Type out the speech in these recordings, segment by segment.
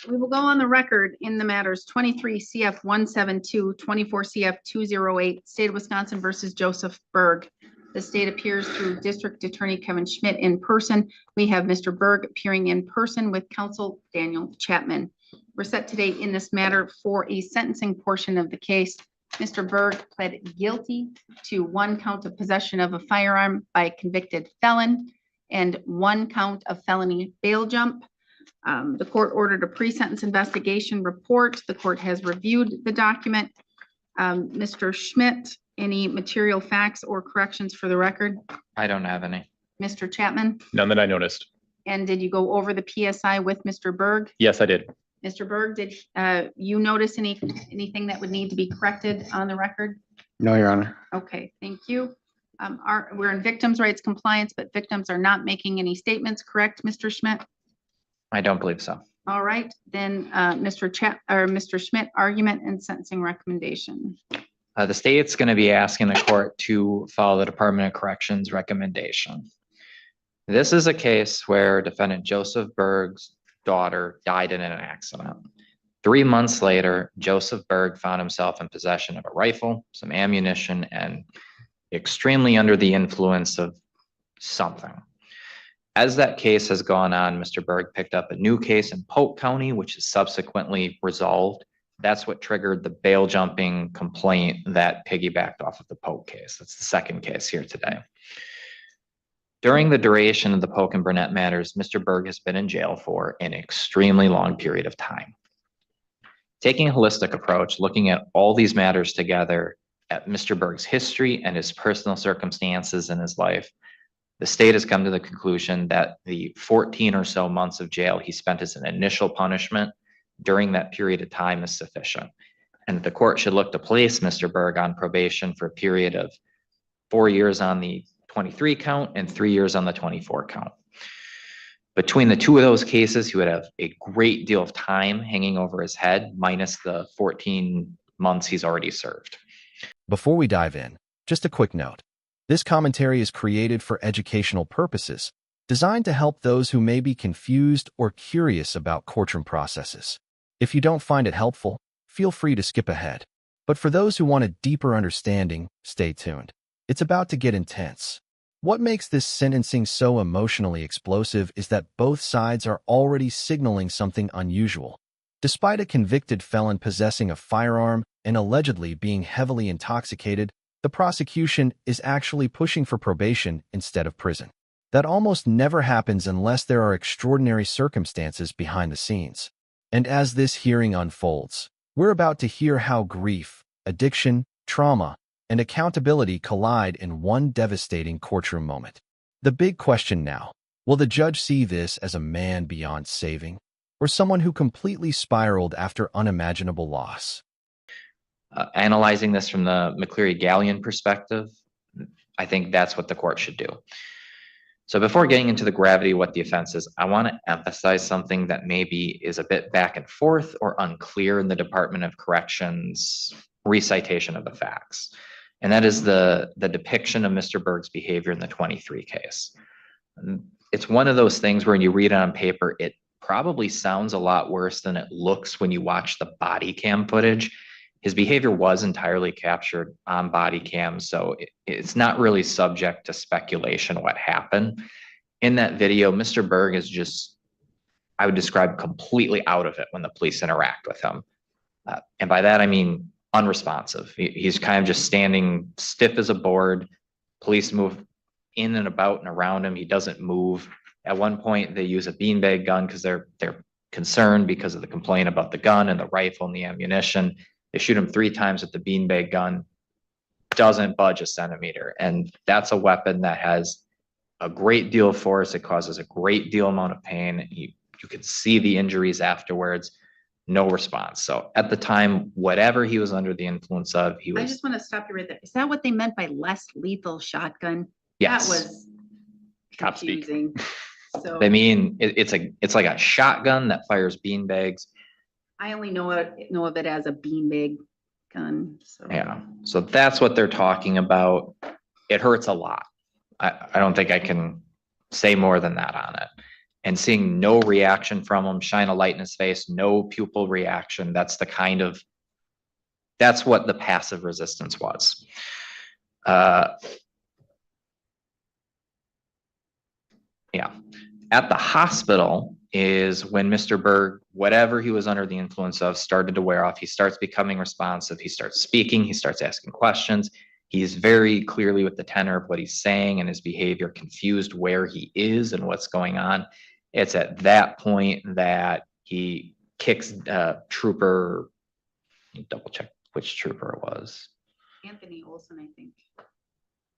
We will go on the record in the matters 23 CF 172, 24 CF 208, State of Wisconsin versus Joseph Berg. The state appears through District Attorney Kevin Schmidt in person. We have Mr. Berg appearing in person with counsel Daniel Chapman. We're set today in this matter for a sentencing portion of the case. Mr. Berg pled guilty to 1 count of possession of a firearm by a convicted felon and 1 count of felony bail jump. The court ordered a pre-sentence investigation report. The court has reviewed the document. Mr. Schmidt, any material facts or corrections for the record? I don't have any. Mr. Chapman? None that I noticed. And did you go over the PSI with Mr. Berg? Yes, I did. Mr. Berg, did you notice anything that would need to be corrected on the record? No, Your Honor. Okay, thank you. We're in victims' rights compliance, but victims are not making any statements, correct, Mr. Schmidt? I don't believe so. All right, then Mr. Schmidt, argument and sentencing recommendation. The state's going to be asking the court to follow the Department of Corrections recommendation. This is a case where defendant Joseph Berg's daughter died in an accident. 3 months later, Joseph Berg found himself in possession of a rifle, some ammunition, and extremely under the influence of something. As that case has gone on, Mr. Berg picked up a new case in Polk County, which is subsequently resolved. That's what triggered the bail jumping complaint that piggybacked off of the Polk case. That's the second case here today. During the duration of the Polk and Burnett matters, Mr. Berg has been in jail for an extremely long period of time. Taking a holistic approach, looking at all these matters together, at Mr. Berg's history and his personal circumstances in his life, the state has come to the conclusion that the 14 or so months of jail he spent as an initial punishment during that period of time is sufficient. And the court should look to place Mr. Berg on probation for a period of 4 years on the 23 count and 3 years on the 24 count. Between the two of those cases, he would have a great deal of time hanging over his head, minus the 14 months he's already served. Before we dive in, just a quick note. This commentary is created for educational purposes, designed to help those who may be confused or curious about courtroom processes. If you don't find it helpful, feel free to skip ahead. But for those who want a deeper understanding, stay tuned. It's about to get intense. What makes this sentencing so emotionally explosive is that both sides are already signaling something unusual. Despite a convicted felon possessing a firearm and allegedly being heavily intoxicated, the prosecution is actually pushing for probation instead of prison. That almost never happens unless there are extraordinary circumstances behind the scenes. And as this hearing unfolds, we're about to hear how grief, addiction, trauma, and accountability collide in one devastating courtroom moment. The big question now, will the judge see this as a man beyond saving, or someone who completely spiraled after unimaginable loss? Analyzing this from the McCleary-Gallion perspective, I think that's what the court should do. So before getting into the gravity of what the offense is, I want to emphasize something that maybe is a bit back and forth or unclear in the Department of Corrections recitation of the facts. And that is the depiction of Mr. Berg's behavior in the 23 case. It's one of those things where when you read it on paper, it probably sounds a lot worse than it looks when you watch the body cam footage. His behavior was entirely captured on body cam, so it's not really subject to speculation what happened. In that video, Mr. Berg is just, I would describe, completely out of it when the police interact with him. And by that, I mean unresponsive. He's kind of just standing stiff as a board. Police move in and about and around him. He doesn't move. At one point, they use a beanbag gun because they're concerned because of the complaint about the gun and the rifle and the ammunition. They shoot him 3 times with the beanbag gun, doesn't budge a centimeter. And that's a weapon that has a great deal of force. It causes a great deal amount of pain. You could see the injuries afterwards, no response. So at the time, whatever he was under the influence of, he was. I just want to stop you right there. Is that what they meant by less lethal shotgun? Yes. That was Cop speak. confusing. So I mean, it's like a shotgun that fires beanbags. I only know of it as a beanbag gun. So. Yeah, so that's what they're talking about. It hurts a lot. I don't think I can say more than that on it. and seeing no reaction from him, shine a light in his face, no pupil reaction. That's what the passive resistance was. Yeah. At the hospital is when Mr. Berg, whatever he was under the influence of, started to wear off. He starts becoming responsive. He starts speaking. He starts asking questions. He's very clearly with the tenor of what he's saying and his behavior confused where he is and what's going on. It's at that point that he kicks Trooper, double check which trooper it was. Anthony Olson, I think.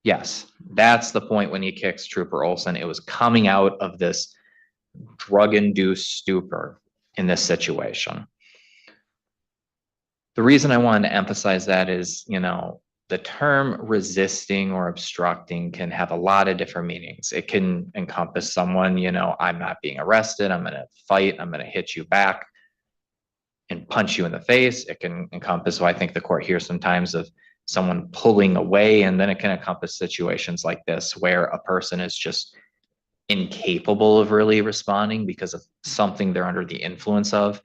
Yes, that's the point when he kicks Trooper Olson. It was coming out of this drug-induced stupor in this situation. The reason I wanted to emphasize that is, the term resisting or obstructing can have a lot of different meanings. It can encompass someone, I'm not being arrested, I'm going to fight, I'm going to hit you back and punch you in the face. It can encompass what I think the court hears sometimes of someone pulling away, and then it can encompass situations like this where a person is just incapable of really responding because of something they're under the influence of.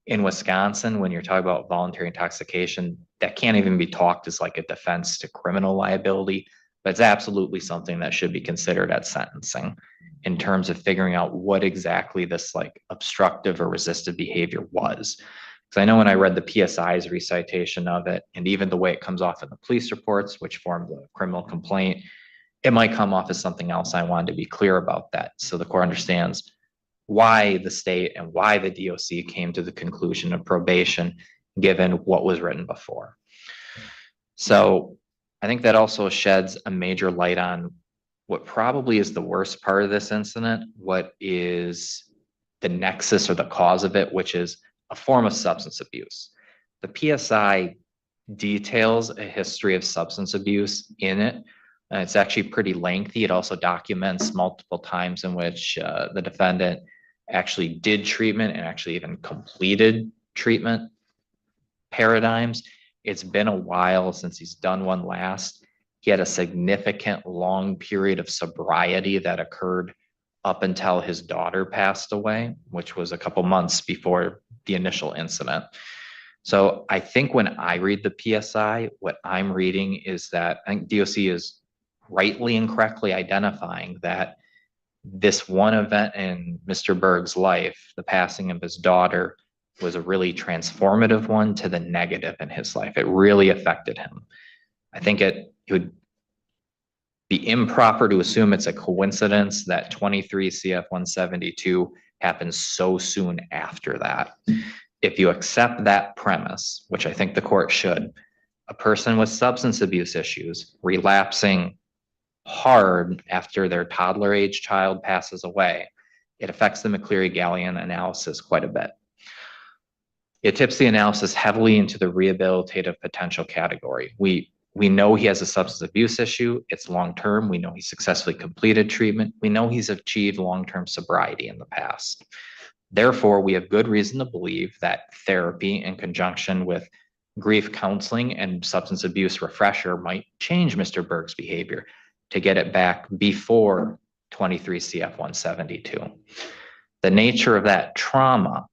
In Wisconsin, when you're talking about voluntary intoxication, that can't even be talked as like a defense to criminal liability, but it's absolutely something that should be considered at sentencing in terms of figuring out what exactly this like obstructive or resistive behavior was. Because I know when I read the PSI's recitation of it, and even the way it comes off in the police reports, which form the criminal complaint, it might come off as something else. I wanted to be clear about that so the court understands why the state and why the DOC came to the conclusion of probation given what was written before. So I think that also sheds a major light on what probably is the worst part of this incident, what is the nexus or the cause of it, which is a form of substance abuse. The PSI details a history of substance abuse in it. And it's actually pretty lengthy. It also documents multiple times in which the defendant actually did treatment and actually even completed treatment paradigms. It's been a while since he's done one last. He had a significant long period of sobriety that occurred up until his daughter passed away, which was a couple months before the initial incident. So I think when I read the PSI, what I'm reading is that I think DOC is rightly and correctly identifying that this one event in Mr. Berg's life, the passing of his daughter, was a really transformative one to the negative in his life. It really affected him. I think it would be improper to assume it's a coincidence that 23 CF 172 happens so soon after that. If you accept that premise, which I think the court should, a person with substance abuse issues relapsing hard after their toddler age child passes away, it affects the McCleary-Gallion analysis quite a bit. It tips the analysis heavily into the rehabilitative potential category. We know he has a substance abuse issue. It's long-term. We know he successfully completed treatment. We know he's achieved long-term sobriety in the past. Therefore, we have good reason to believe that therapy in conjunction with grief counseling and substance abuse refresher might change Mr. Berg's behavior to get it back before 23 CF 172. The nature of that trauma,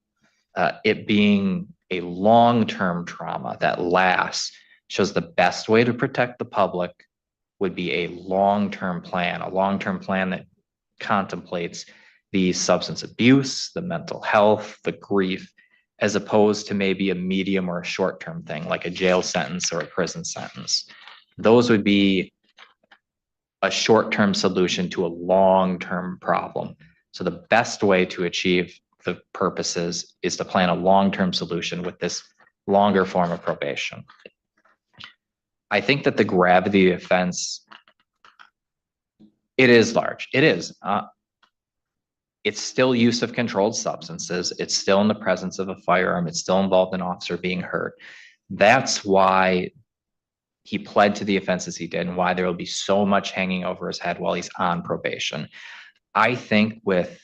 it being a long-term trauma that lasts, shows the best way to protect the public would be a long-term plan that contemplates the substance abuse, the mental health, the grief, as opposed to maybe a medium or a short-term thing like a jail sentence or a prison sentence. Those would be a short-term solution to a long-term problem. So the best way to achieve the purposes is to plan a long-term solution with this longer form of probation. I think that the gravity of the offense, it is large. It is. It's still use of controlled substances. It's still in the presence of a firearm. It's still involved in an officer being hurt. That's why he pled to the offenses he did and why there will be so much hanging over his head while he's on probation. I think with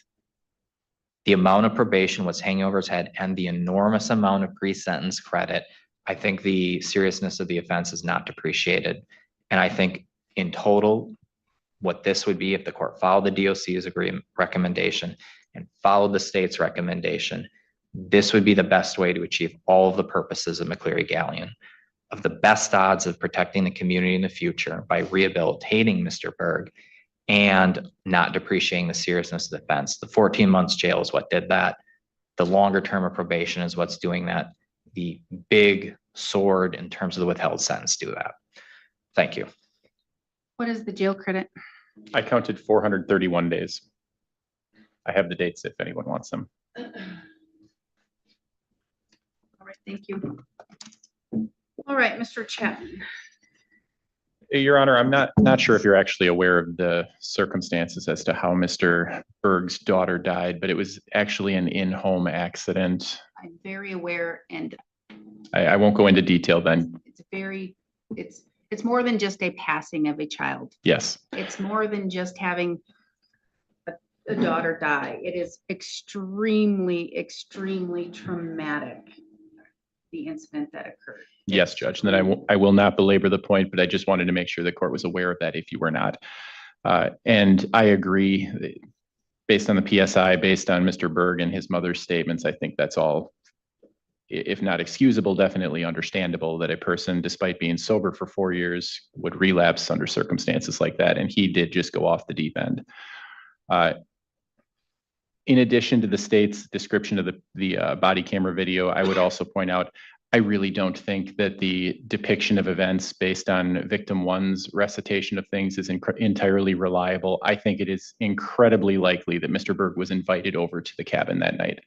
the amount of probation what's hanging over his head and the enormous amount of pre-sentence credit, I think the seriousness of the offense is not depreciated. And I think in total, what this would be if the court followed the DOC's recommendation and followed the state's recommendation, this would be the best way to achieve all of the purposes of McCleary-Gallion, of the best odds of protecting the community in the future by rehabilitating Mr. Berg and not depreciating the seriousness of the offense. The 14 months jail is what did that. The longer term of probation is what's doing that. The big sword in terms of the withheld sentence do that. Thank you. What is the jail credit? I counted 431 days. I have the dates if anyone wants them. All right, thank you. All right, Mr. Chapman. Your Honor, I'm not sure if you're actually aware of the circumstances as to how Mr. Berg's daughter died, but it was actually an in-home accident. I'm very aware, and I won't go into detail then. it's more than just a passing of a child. Yes. It's more than just having a daughter die. It is extremely, extremely traumatic, the incident that occurred. Yes, Judge. And then I will not belabor the point, but I just wanted to make sure the court was aware of that if you were not. And I agree, based on the PSI, based on Mr. Berg and his mother's statements, I think that's all, if not excusable, definitely understandable that a person, despite being sober for 4 years, would relapse under circumstances like that. And he did just go off the deep end. In addition to the state's description of the body camera video, I would also point out, I really don't think that the depiction of events based on victim one's recitation of things is entirely reliable. I think it is incredibly likely that Mr. Berg was invited over to the cabin that night.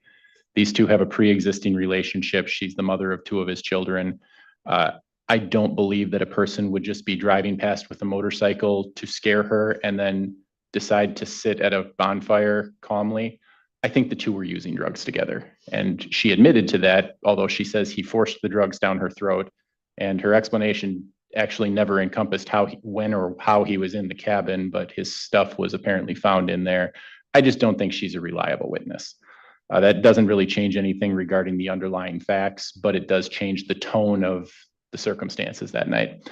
These two have a pre-existing relationship. She's the mother of 2 of his children. I don't believe that a person would just be driving past with a motorcycle to scare her and then decide to sit at a bonfire calmly. I think the two were using drugs together. And she admitted to that, although she says he forced the drugs down her throat. And her explanation actually never encompassed when or how he was in the cabin, but his stuff was apparently found in there. I just don't think she's a reliable witness. That doesn't really change anything regarding the underlying facts, but it does change the tone of the circumstances that night.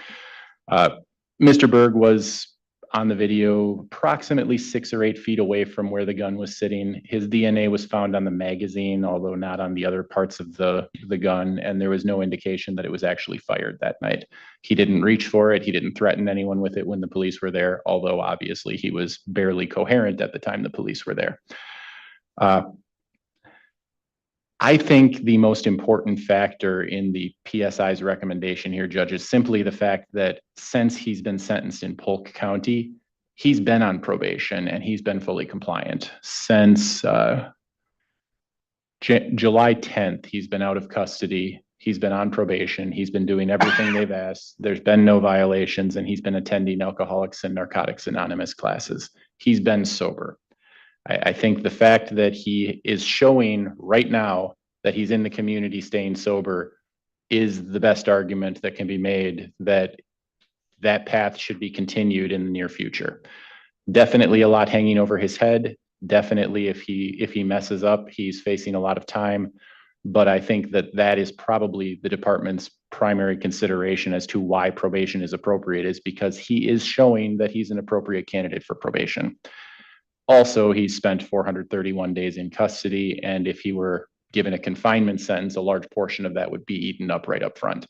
Mr. Berg was on the video approximately 6 or 8 feet away from where the gun was sitting. His DNA was found on the magazine, although not on the other parts of the gun, and there was no indication that it was actually fired that night. He didn't reach for it. He didn't threaten anyone with it when the police were there, although obviously he was barely coherent at the time the police were there. I think the most important factor in the PSI's recommendation here, Judge, is simply the fact that since he's been sentenced in Polk County, he's been on probation and he's been fully compliant. Since July 10th, he's been out of custody. He's been on probation. He's been doing everything they've asked. There's been no violations, and he's been attending Alcoholics and Narcotics Anonymous classes. He's been sober. I think the fact that he is showing right now that he's in the community staying sober is the best argument that can be made that that path should be continued in the near future. Definitely a lot hanging over his head. Definitely if he messes up, he's facing a lot of time. But I think that is probably the department's primary consideration as to why probation is appropriate, is because he is showing that he's an appropriate candidate for probation. Also, he's spent 431 days in custody, and if he were given a confinement sentence, a large portion of that would be eaten up right up front.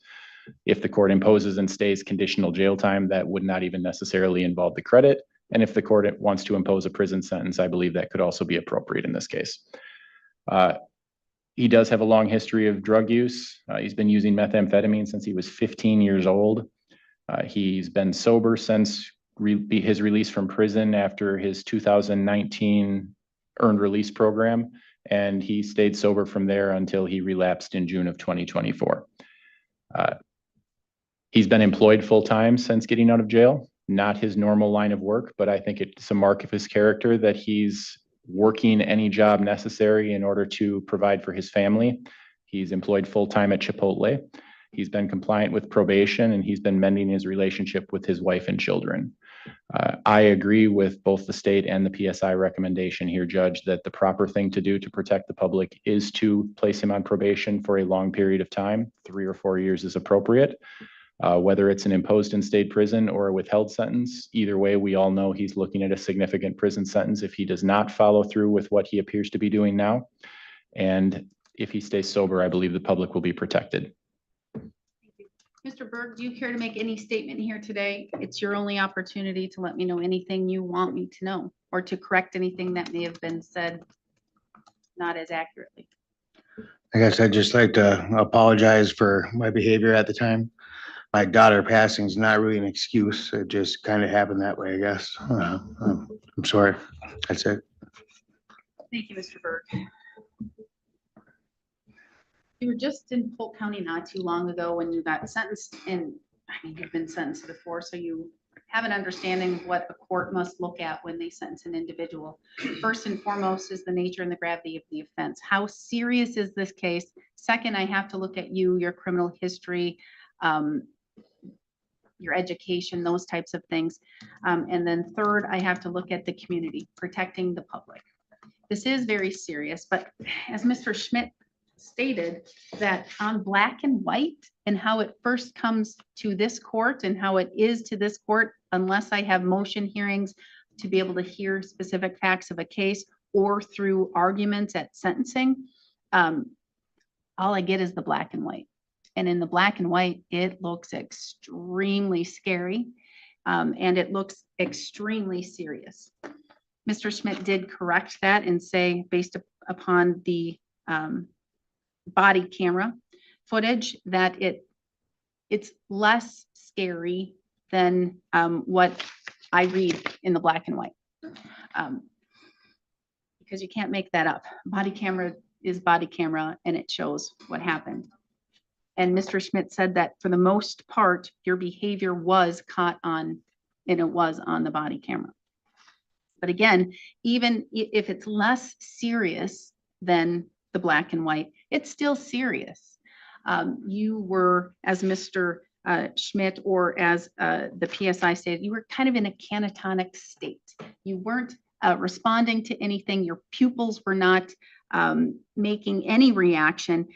If the court imposes and stays conditional jail time, that would not even necessarily involve the credit. And if the court wants to impose a prison sentence, I believe that could also be appropriate in this case. He does have a long history of drug use. He's been using methamphetamine since he was 15 years old. He's been sober since his release from prison after his 2019 earned release program, and he stayed sober from there until he relapsed in June of 2024. He's been employed full-time since getting out of jail, not his normal line of work, but I think it's a mark of his character that he's working any job necessary in order to provide for his family. He's employed full-time at Chipotle. He's been compliant with probation, and he's been mending his relationship with his wife and children. I agree with both the state and the PSI recommendation here, Judge, that the proper thing to do to protect the public is to place him on probation for a long period of time. 3 or 4 years is appropriate. Whether it's an imposed in state prison or a withheld sentence, either way, we all know he's looking at a significant prison sentence if he does not follow through with what he appears to be doing now. And if he stays sober, I believe the public will be protected. Mr. Berg, do you care to make any statement here today? It's your only opportunity to let me know anything you want me to know or to correct anything that may have been said not as accurately. I guess I'd just like to apologize for my behavior at the time. My daughter passing is not really an excuse. It just kind of happened that way, I guess. I'm sorry. That's it. Thank you, Mr. Berg. You were just in Polk County not too long ago when you got sentenced, and I mean, you've been sentenced before, so you have an understanding of what a court must look at when they sentence an individual. First and foremost is the nature and the gravity of the offense. How serious is this case? Second, I have to look at you, your criminal history, your education, those types of things. And then third, I have to look at the community, protecting the public. This is very serious, but as Mr. Schmidt stated, that on black and white and how it first comes to this court and how it is to this court, unless I have motion hearings to be able to hear specific facts of a case or through arguments at sentencing, all I get is the black and white. And in the black and white, it looks extremely scary, and it looks extremely serious. Mr. Schmidt did correct that and say, based upon the body camera footage, that it's less scary than what I read in the black and white, because you can't make that up. Body camera is body camera, and it shows what happened. And Mr. Schmidt said that for the most part, your behavior was caught on, and it was on the body camera. But again, even if it's less serious than the black and white, it's still serious. You were, as Mr. Schmidt or as the PSI stated, you were kind of in a catatonic state. You weren't responding to anything. Your pupils were not making any reaction.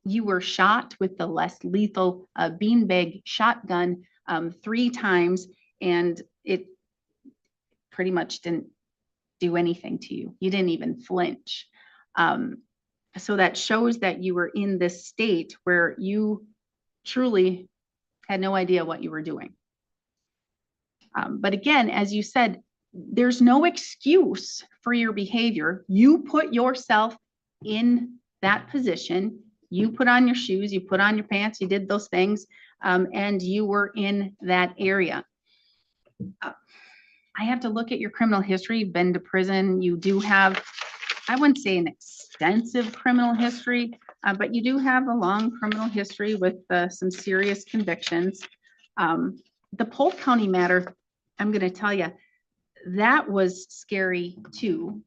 You were shot with the less lethal beanbag shotgun 3 times, and it pretty much didn't do anything to you. You didn't even flinch. So that shows that you were in this state where you truly had no idea what you were doing. But again, as you said, there's no excuse for your behavior. You put yourself in that position. You put on your shoes, you put on your pants, you did those things, and you were in that area. I have to look at your criminal history. You've been to prison. You do have, I wouldn't say an extensive criminal history, but you do have a long criminal history with some serious convictions. The Polk County matter, I'm going to tell you, that was scary too.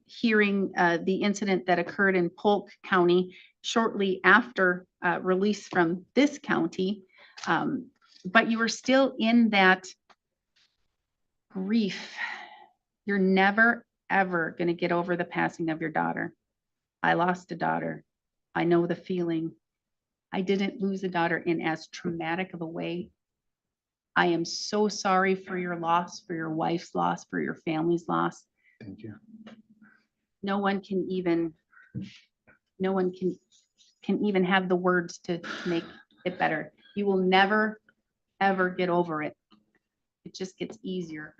Hearing the incident that occurred in Polk County shortly after release from this county, but you were still in that grief. You're never, ever going to get over the passing of your daughter. I lost a daughter. I know the feeling. I didn't lose a daughter in as traumatic of a way. I am so sorry for your loss, for your wife's loss, for your family's loss. Thank you. No one can even have the words to make it better. You will never, ever get over it. It just gets easier.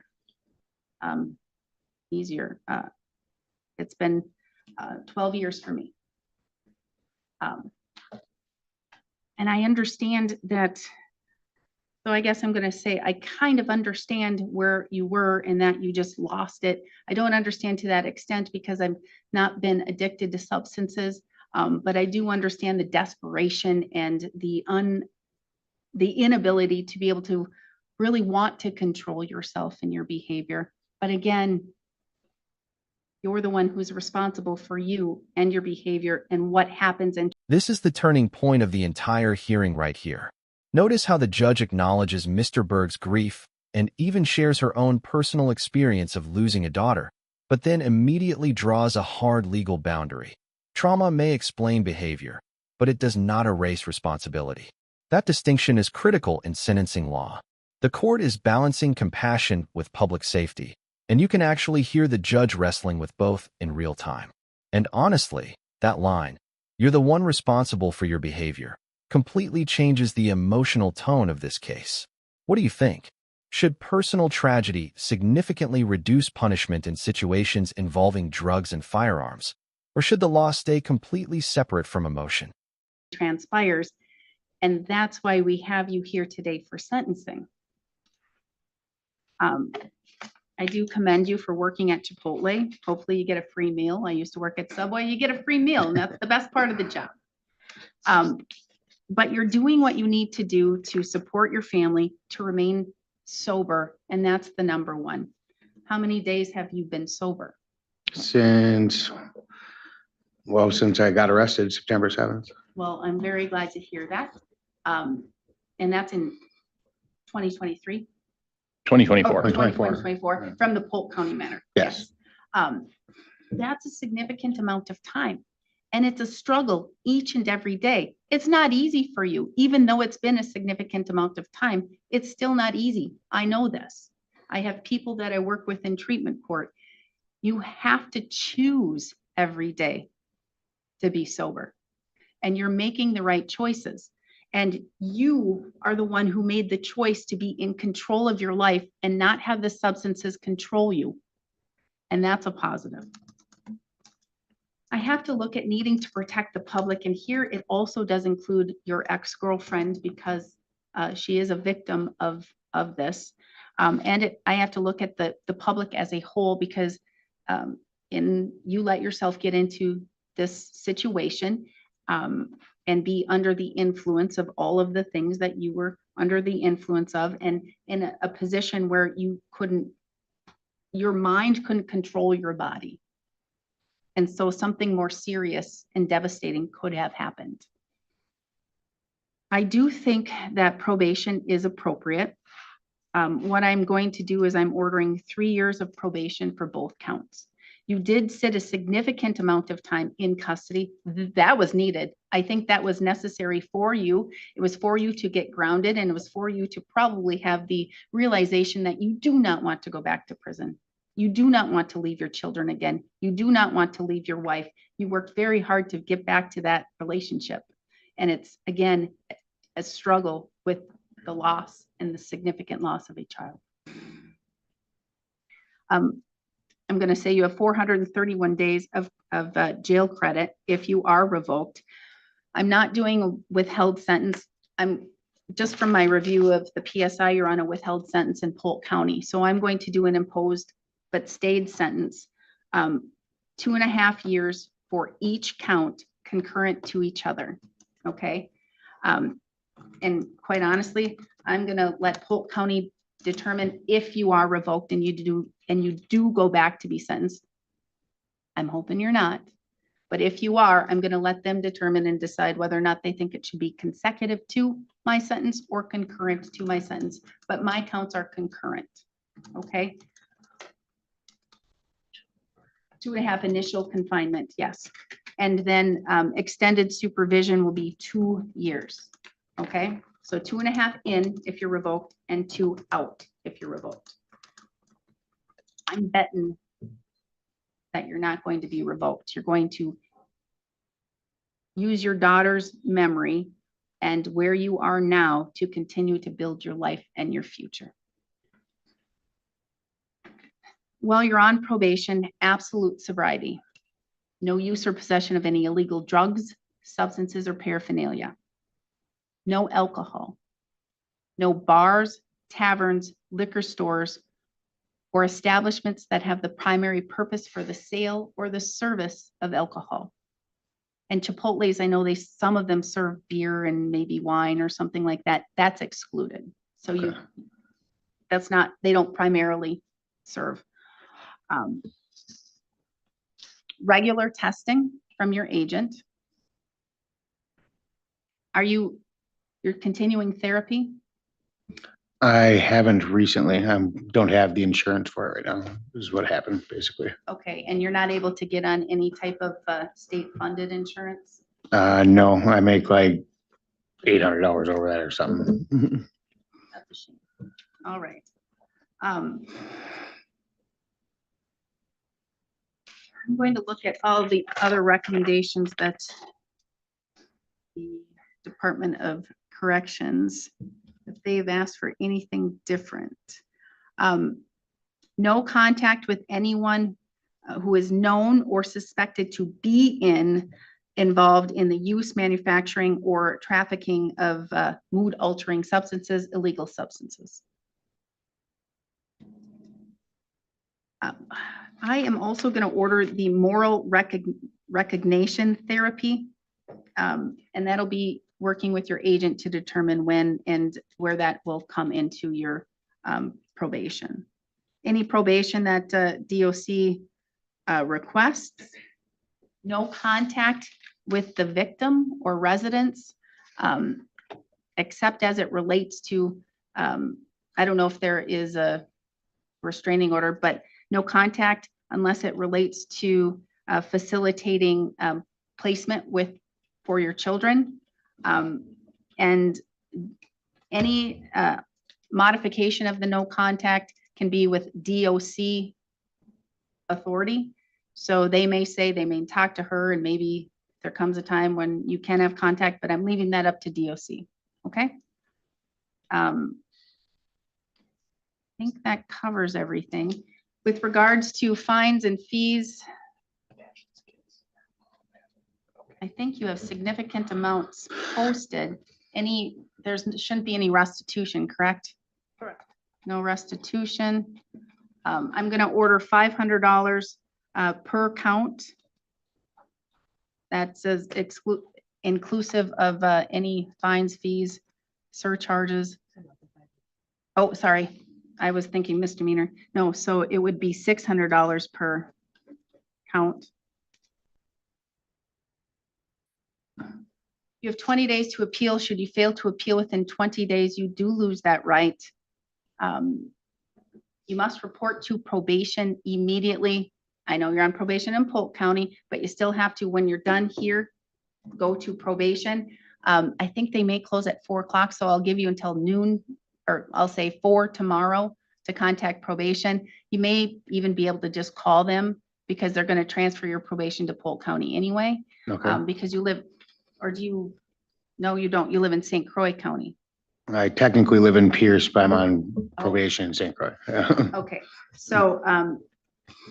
It's been 12 years for me. And I understand that, so I guess I'm going to say I kind of understand where you were and that you just lost it. I don't understand to that extent because I've not been addicted to substances, but I do understand the desperation and the inability to be able to really want to control yourself and your behavior. But again, you're the one who's responsible for you and your behavior and what happens. And This is the turning point of the entire hearing right here. Notice how the judge acknowledges Mr. Berg's grief and even shares her own personal experience of losing a daughter, but then immediately draws a hard legal boundary. Trauma may explain behavior, but it does not erase responsibility. That distinction is critical in sentencing law. The court is balancing compassion with public safety, and you can actually hear the judge wrestling with both in real time. And honestly, that line, "You're the one responsible for your behavior," completely changes the emotional tone of this case. What do you think? Should personal tragedy significantly reduce punishment in situations involving drugs and firearms, or should the law stay completely separate from emotion? Transpires, and that's why we have you here today for sentencing. I do commend you for working at Chipotle. Hopefully you get a free meal. I used to work at Subway. You get a free meal, and that's the best part of the job. But you're doing what you need to do to support your family, to remain sober, and that's the number one. How many days have you been sober? Since I got arrested, September 7th. Well, I'm very glad to hear that. And that's in 2023? 2024. 2024, from the Polk County matter. Yes. That's a significant amount of time. And it's a struggle each and every day. It's not easy for you, even though it's been a significant amount of time. It's still not easy. I know this. I have people that I work with in treatment court. You have to choose every day to be sober. And you're making the right choices. And you are the one who made the choice to be in control of your life and not have the substances control you. And that's a positive. I have to look at needing to protect the public. And here it also does include your ex-girlfriend, because she is a victim of this. I have to look at the public as a whole, because you let yourself get into this situation and be under the influence of all of the things that you were under the influence of, and in a position where your mind couldn't control your body. And so something more serious and devastating could have happened. I do think that probation is appropriate. What I'm going to do is I'm ordering 3 years of probation for both counts. You did sit a significant amount of time in custody. That was needed. I think that was necessary for you. It was for you to get grounded, and it was for you to probably have the realization that you do not want to go back to prison. You do not want to leave your children again. You do not want to leave your wife. You worked very hard to get back to that relationship. And it's, again, a struggle with the loss and the significant loss of a child. I'm going to say you have 431 days of jail credit if you are revoked. I'm not doing a withheld sentence. I'm just from my review of the PSI, you're on a withheld sentence in Polk County. So I'm going to do an imposed but stayed sentence, 2.5 years for each count concurrent to each other. Okay. And quite honestly, I'm going to let Polk County determine if you are revoked and you do go back to be sentenced. I'm hoping you're not, but if you are, I'm going to let them determine and decide whether or not they think it should be consecutive to my sentence or concurrent to my sentence, but my counts are concurrent. Okay. 2.5 initial confinement. Yes. And then extended supervision will be 2 years. Okay. So 2.5 in if you're revoked and 2 out if you're revoked. I'm betting that you're not going to be revoked. You're going to use your daughter's memory and where you are now to continue to build your life and your future. While you're on probation, absolute sobriety. No use or possession of any illegal drugs, substances, or paraphernalia. No alcohol. No bars, taverns, liquor stores, or establishments that have the primary purpose for the sale or the service of alcohol. And Chipotle's, I know some of them serve beer and maybe wine or something like that. That's excluded. So okay. They don't primarily serve. Regular testing from your agent. You're continuing therapy? I haven't recently. I don't have the insurance for it right now. This is what happened, basically. Okay, and you're not able to get on any type of state-funded insurance? No, I make like $800 over that or something. That's a shame. All right. I'm going to look at all the other recommendations that the Department of Corrections, if they've asked for anything different. No contact with anyone who is known or suspected to be involved in the use, manufacturing, or trafficking of mood-altering substances, illegal substances. I am also going to order the moral recognition therapy, and that'll be working with your agent to determine when and where that will come into your probation. Any probation that DOC requests, no contact with the victim or residents, except as it relates to, I don't know if there is a restraining order, but no contact unless it relates to facilitating placement for your children. And any modification of the no contact can be with DOC authority. So they may say, they may talk to her, and maybe there comes a time when you can have contact, but I'm leaving that up to DOC. Okay. I think that covers everything. With regards to fines and fees, I think you have significant amounts posted. There shouldn't be any restitution, correct? Correct. No restitution. I'm going to order $500 per count. That says inclusive of any fines, fees, surcharges. Oh, sorry. I was thinking misdemeanor. No, so it would be $600 per count. You have 20 days to appeal. Should you fail to appeal within 20 days, you do lose that right. You must report to probation immediately. I know you're on probation in Polk County, but you still have to, when you're done here, go to probation. I think they may close at 4 o'clock, so I'll give you until noon, or I'll say 4 tomorrow to contact probation. You may even be able to just call them because they're going to transfer your probation to Polk County anyway. Okay. Because you live, or do you? No, you don't. You live in St. Croix County. I technically live in Pierce, but I'm on probation in St. Croix. Okay, so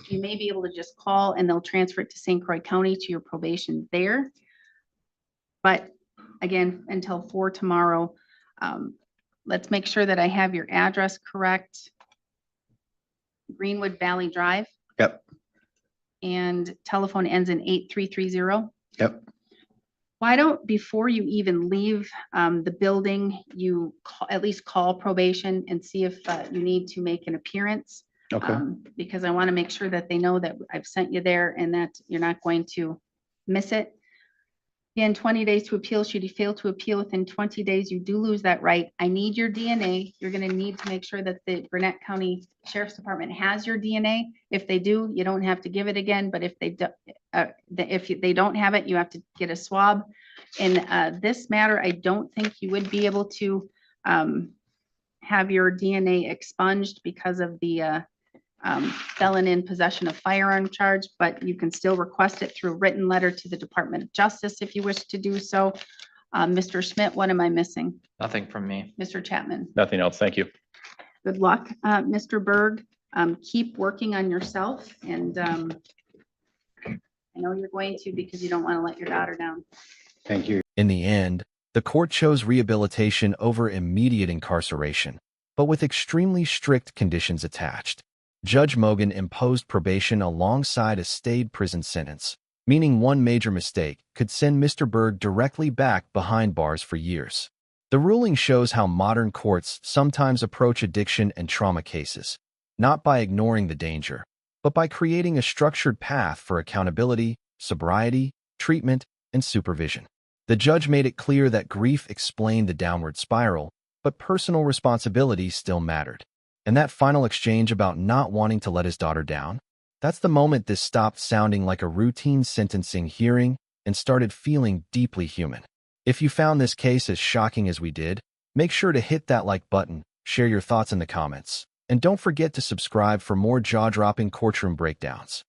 you may be able to just call and they'll transfer it to St. Croix County to your probation there. But again, until 4 tomorrow, let's make sure that I have your address correct. Greenwood Valley Drive. Yep. And telephone ends in 8330. Yep. Why don't, before you even leave the building, you at least call probation and see if you need to make an appearance. Okay. Because I want to make sure that they know that I've sent you there and that you're not going to miss it. Again, 20 days to appeal. Should you fail to appeal within 20 days, you do lose that right. I need your DNA. You're going to need to make sure that the Gwinnett County Sheriff's Department has your DNA. If they do, you don't have to give it again. But if they don't have it, you have to get a swab. In this matter, I don't think you would be able to have your DNA expunged because of the felon in possession of firearm charge, but you can still request it through a written letter to the Department of Justice if you wish to do so. Mr. Schmidt, what am I missing? Nothing from me. Mr. Chapman, Nothing else. Thank you. good luck. Mr. Berg, keep working on yourself, and I know you're going to because you don't want to let your daughter down. Thank you. In the end, the court chose rehabilitation over immediate incarceration, but with extremely strict conditions attached. Judge Mogan imposed probation alongside a stayed prison sentence, meaning one major mistake could send Mr. Berg directly back behind bars for years. The ruling shows how modern courts sometimes approach addiction and trauma cases, not by ignoring the danger, but by creating a structured path for accountability, sobriety, treatment, and supervision. The judge made it clear that grief explained the downward spiral, but personal responsibility still mattered. And that final exchange about not wanting to let his daughter down, that's the moment this stopped sounding like a routine sentencing hearing and started feeling deeply human. If you found this case as shocking as we did, make sure to hit that like button, share your thoughts in the comments, and don't forget to subscribe for more jaw-dropping courtroom breakdowns.